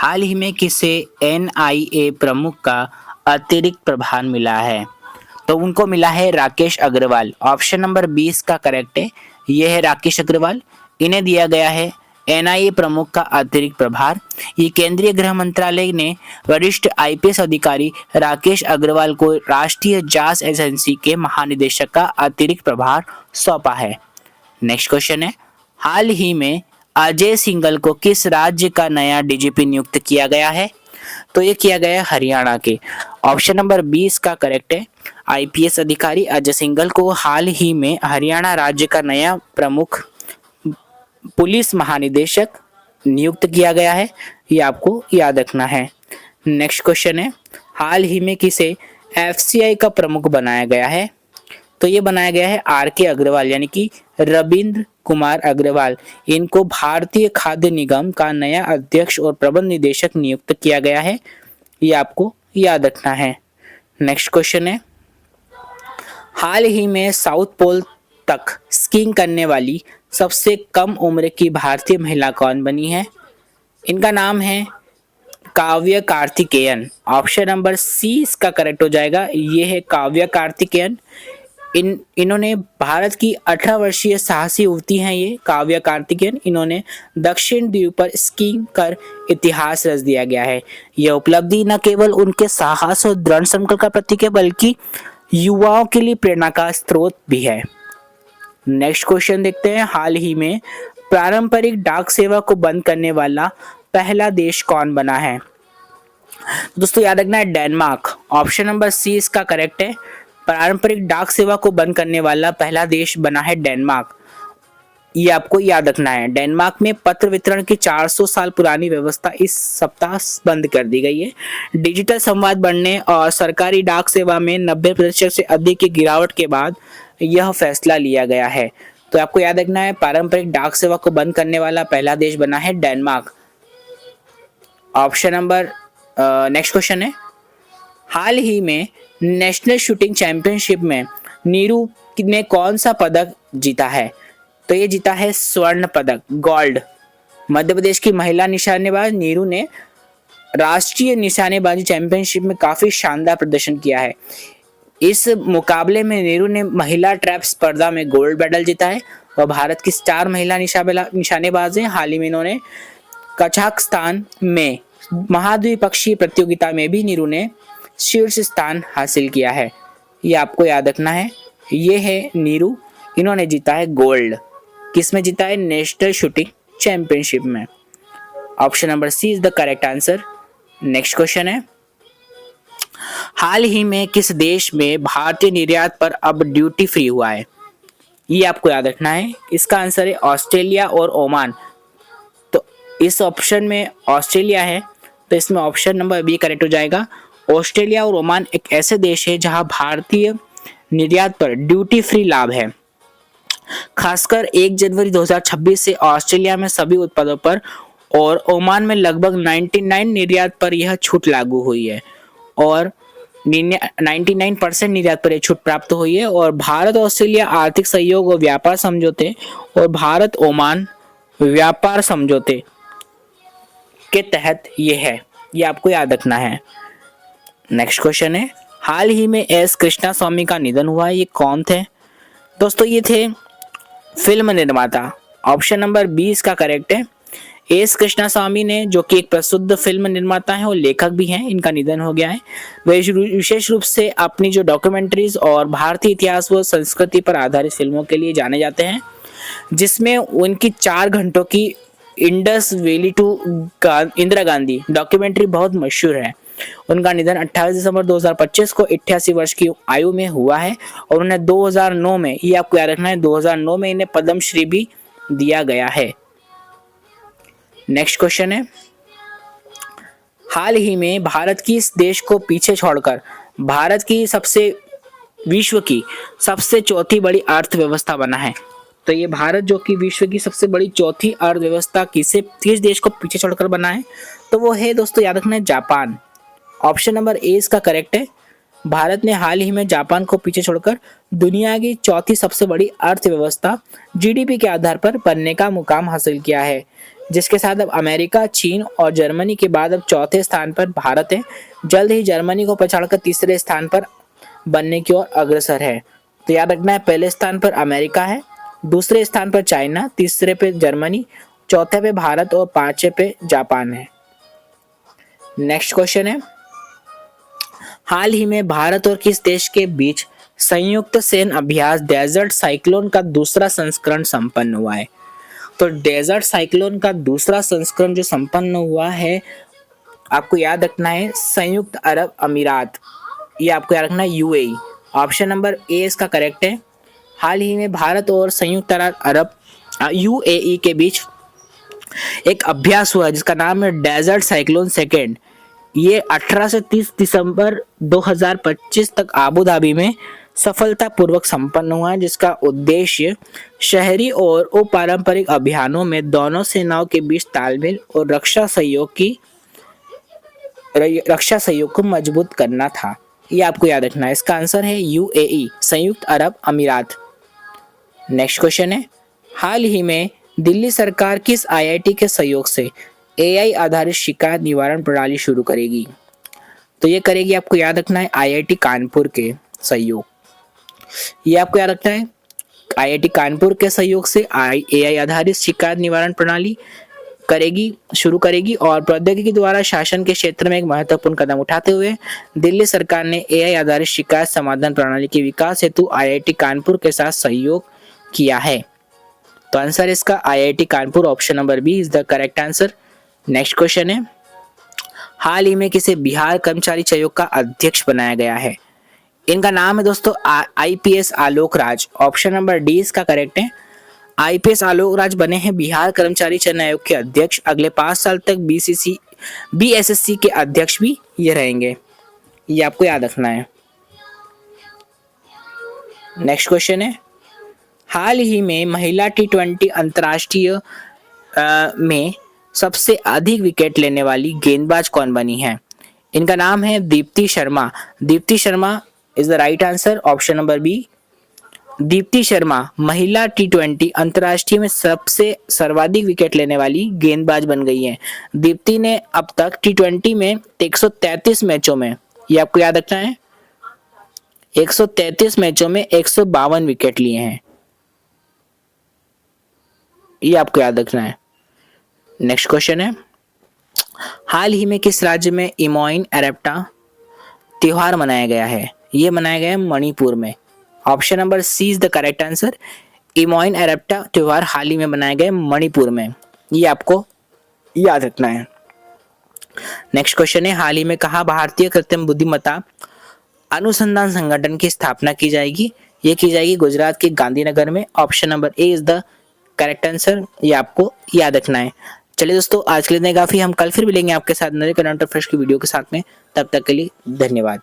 हाल ही में किसे एनआईए प्रमुख का अतिरिक्त प्रभार मिला है? तो उनको मिला है राकेश अग्रवाल। ऑप्शन नंबर 20 का करेक्ट है। ये है राकेश अग्रवाल। इन्हें दिया गया है एनआईए प्रमुख का अतिरिक्त प्रभार। ये केंद्रीय गृह मंत्रालय ने वरिष्ठ आईपीएस अधिकारी राकेश अग्रवाल को राष्ट्रीय जांच एजेंसी के महानिदेशक का अतिरिक्त प्रभार सौंपा है। नेक्स्ट क्वेश्चन है, हाल ही में अजय सिंघल को किस राज्य का नया डीजीपी नियुक्त किया गया है? तो ये किया गया है हरियाणा के। ऑप्शन नंबर 20 का करेक्ट है। आईपीएस अधिकारी अजय सिंघल को हाल ही में हरियाणा राज्य का नया प्रमुख पुलिस महानिदेशक नियुक्त किया गया है। ये आपको याद रखना है। नेक्स्ट क्वेश्चन है, हाल ही में किसे एफसीआई का प्रमुख बनाया गया है? तो ये बनाया गया है आर के अग्रवाल यानी कि रविंद्र कुमार अग्रवाल। इनको भारतीय खाद्य निगम का नया अध्यक्ष और प्रबंध निदेशक नियुक्त किया गया है। ये आपको याद रखना है। नेक्स्ट क्वेश्चन है, हाल ही में साउथ पोल तक स्कीइंग करने वाली सबसे कम उम्र की भारतीय महिला कौन बनी है? इनका नाम है काव्य कार्तिकेयन। ऑप्शन नंबर सी इसका करेक्ट हो जाएगा। ये है काव्य कार्तिकेयन। इन्होंने भारत की 18 वर्षीय साहसी युवती हैं ये काव्य कार्तिकेयन। इन्होंने दक्षिण द्वीप पर स्कीइंग कर इतिहास रच दिया गया है। यह उपलब्धि न केवल उनके साहस और दृढ़ संकल्प का प्रतीक है बल्कि युवाओं के लिए प्रेरणा का स्रोत भी है। नेक्स्ट क्वेश्चन देखते हैं, हाल ही में पारंपरिक डाक सेवा को बंद करने वाला पहला देश कौन बना है? दोस्तों याद रखना है डेनमार्क। ऑप्शन नंबर सी इसका करेक्ट है। पारंपरिक डाक सेवा को बंद करने वाला पहला देश बना है डेनमार्क। ये आपको याद रखना है। डेनमार्क में पत्र वितरण की 400 साल पुरानी व्यवस्था इस सप्ताह बंद कर दी गई है। डिजिटल संवाद बढ़ने और सरकारी डाक सेवा में 90% से अधिक की गिरावट के बाद यह फैसला लिया गया है। तो आपको याद रखना है पारंपरिक डाक सेवा को बंद करने वाला पहला देश बना है Denmark. Option number next question है, हाल ही में नेशनल शूटिंग चैंपियनशिप में नीरू ने कौन सा पदक जीता है? तो ये जीता है स्वर्ण पदक, गोल्ड। मध्य प्रदेश की महिला निशानेबाज नीरू ने राष्ट्रीय निशानेबाजी चैंपियनशिप में काफी शानदार प्रदर्शन किया है। इस मुकाबले में नीरू ने महिला ट्रैप स्पर्धा में गोल्ड मेडल जीता है और भारत की स्टार महिला निशानेबाज हैं। हाल ही में इन्होंने कजाकिस्तान में महाद्विपक्षीय प्रतियोगिता में भी नीरू ने शीर्ष स्थान हासिल किया है। ये आपको याद रखना है। ये है नीरू, इन्होंने जीता है गोल्ड। किस में जीता है? नेशनल शूटिंग चैंपियनशिप में। Option number C is the correct answer. Next question है, हाल ही में किस देश में भारतीय निर्यात पर अब ड्यूटी फ्री हुआ है? ये आपको याद रखना है। इसका आंसर है ऑस्ट्रेलिया और ओमान। तो इस ऑप्शन में ऑस्ट्रेलिया है, तो इसमें ऑप्शन नंबर बी करेक्ट हो जाएगा। ऑस्ट्रेलिया और ओमान एक ऐसे देश है जहां भारतीय निर्यात पर ड्यूटी फ्री लाभ है। खासकर 1 जनवरी 2026 से ऑस्ट्रेलिया में सभी उत्पादों पर और ओमान में लगभग 99 निर्यात पर यह छूट लागू हुई है और 99% निर्यात पर यह छूट प्राप्त हुई है। और भारत ऑस्ट्रेलिया आर्थिक सहयोग और व्यापार समझौते और भारत ओमान व्यापार समझौते के तहत ये है। ये आपको याद रखना है। नेक्स्ट क्वेश्चन है, हाल ही में एस कृष्णा स्वामी का निधन हुआ है। ये कौन थे? दोस्तों ये थे फिल्म निर्माता। ऑप्शन नंबर 20 का करेक्ट है। एस कृष्णा स्वामी ने, जो कि एक प्रसिद्ध फिल्म निर्माता है और लेखक भी हैं, इनका निधन हो गया है। वे विशेष रूप से अपनी जो डॉक्यूमेंट्रीज और भारतीय इतिहास व संस्कृति पर आधारित फिल्मों के लिए जाने जाते हैं, जिसमें उनकी 4 घंटों की Indus valley to Indira Gandhi documentary बहुत मशहूर है। उनका निधन 28 दिसंबर 2025 को 88 वर्ष की आयु में हुआ है और उन्हें 2009 में, ये आपको याद रखना है, 2009 में इन्हें पद्मश्री भी दिया गया है। नेक्स्ट क्वेश्चन है, हाल ही में भारत की इस देश को पीछे छोड़कर भारत की विश्व की सबसे चौथी बड़ी अर्थव्यवस्था बना है। तो ये भारत जो कि विश्व की सबसे बड़ी चौथी अर्थव्यवस्था किस देश को पीछे छोड़कर बना है? तो वो है दोस्तों, याद रखना है, जापान। ऑप्शन नंबर ए इसका करेक्ट है। भारत ने हाल ही में जापान को पीछे छोड़कर दुनिया की चौथी सबसे बड़ी अर्थव्यवस्था जीडीपी के आधार पर बनने का मुकाम हासिल किया है। जिसके साथ अब अमेरिका, चीन और जर्मनी के बाद अब चौथे स्थान पर भारत है। जल्द ही जर्मनी को पछाड़कर तीसरे स्थान पर बनने की ओर अग्रसर है। तो याद रखना है, पहले स्थान पर अमेरिका है, दूसरे स्थान पर चाइना, तीसरे पे जर्मनी, चौथे पे भारत और पांचवे पे जापान है। नेक्स्ट क्वेश्चन है, हाल ही में भारत और किस देश के बीच संयुक्त सैन्य अभ्यास डेजर्ट साइक्लोन का दूसरा संस्करण संपन्न हुआ है? तो डेजर्ट साइक्लोन का दूसरा संस्करण जो संपन्न हुआ है, आपको याद रखना है संयुक्त अरब अमीरात, ये आपको याद रखना है यूएई। ऑप्शन नंबर ए इसका करेक्ट है। हाल ही में भारत और संयुक्त अरब यूएई के बीच एक अभ्यास हुआ जिसका नाम है डेजर्ट साइक्लोन सेकेंड। ये 18 से 30 दिसंबर 2025 तक आबू धाबी में सफलतापूर्वक संपन्न हुआ है, जिसका उद्देश्य शहरी और अपारंपरिक अभियानों में दोनों सेनाओं के बीच तालमेल और रक्षा सहयोग को मजबूत करना था। ये आपको याद रखना है। इसका आंसर है यूएई, संयुक्त अरब अमीरात। नेक्स्ट क्वेश्चन है, हाल ही में दिल्ली सरकार किस आईआईटी के सहयोग से एआई आधारित शिकायत निवारण प्रणाली शुरू करेगी? तो ये करेगी, आपको याद रखना है आईआईटी कानपुर के सहयोग। ये आपको याद रखना है आईआईटी कानपुर के सहयोग से एआई आधारित शिकायत निवारण प्रणाली शुरू करेगी और प्रौद्योगिकी द्वारा शासन के क्षेत्र में एक महत्वपूर्ण कदम उठाते हुए दिल्ली सरकार ने एआई आधारित शिकायत समाधान प्रणाली के विकास हेतु आईआईटी कानपुर के साथ सहयोग किया है। तो आंसर इसका IIT Kanpur, option number B is the correct answer. Next question है, हाल ही में किसे बिहार कर्मचारी आयोग का अध्यक्ष बनाया गया है? इनका नाम है दोस्तों IPS Alok Raj. Option number D इसका करेक्ट है। आईपीएस आलोक राज बने हैं बिहार कर्मचारी चयन आयोग के अध्यक्ष। अगले 5 साल तक बीएसएससी के अध्यक्ष भी ये रहेंगे, ये आपको याद रखना है। नेक्स्ट क्वेश्चन है, हाल ही में महिला टी20 अंतर्राष्ट्रीय में सबसे अधिक विकेट लेने वाली गेंदबाज कौन बनी है? इनका नाम है Deepti Sharma. Deepti Sharma is the right answer, option number B. Deepti Sharma महिला टी20 अंतर्राष्ट्रीय में सबसे सर्वाधिक विकेट लेने वाली गेंदबाज बन गई है। दीप्ति ने अब तक टी20 में 133 मैचों में, ये आपको याद रखना है, 133 मैचों में 152 विकेट लिए हैं, ये आपको याद रखना है। नेक्स्ट क्वेश्चन है, हाल ही में किस राज्य में इमोइन एरेप्टा त्योहार मनाया गया है? ये मनाया गया है मणिपुर में। Option number C is the correct answer. Imoinu एरेप्टा त्योहार हाल ही में मनाया गया मणिपुर में, ये आपको याद रखना है। नेक्स्ट क्वेश्चन है, हाल ही में कहा भारतीय कृत्रिम बुद्धिमत्ता अनुसंधान संगठन की स्थापना की जाएगी? ये की जाएगी गुजरात के गांधीनगर में। Option number A is the correct answer, ये आपको याद रखना है। चलिए दोस्तों, आज के लिए इतना काफी। हम कल फिर मिलेंगे आपके साथ नए करंट अफेयर्स की वीडियो के साथ में। तब तक के लिए धन्यवाद।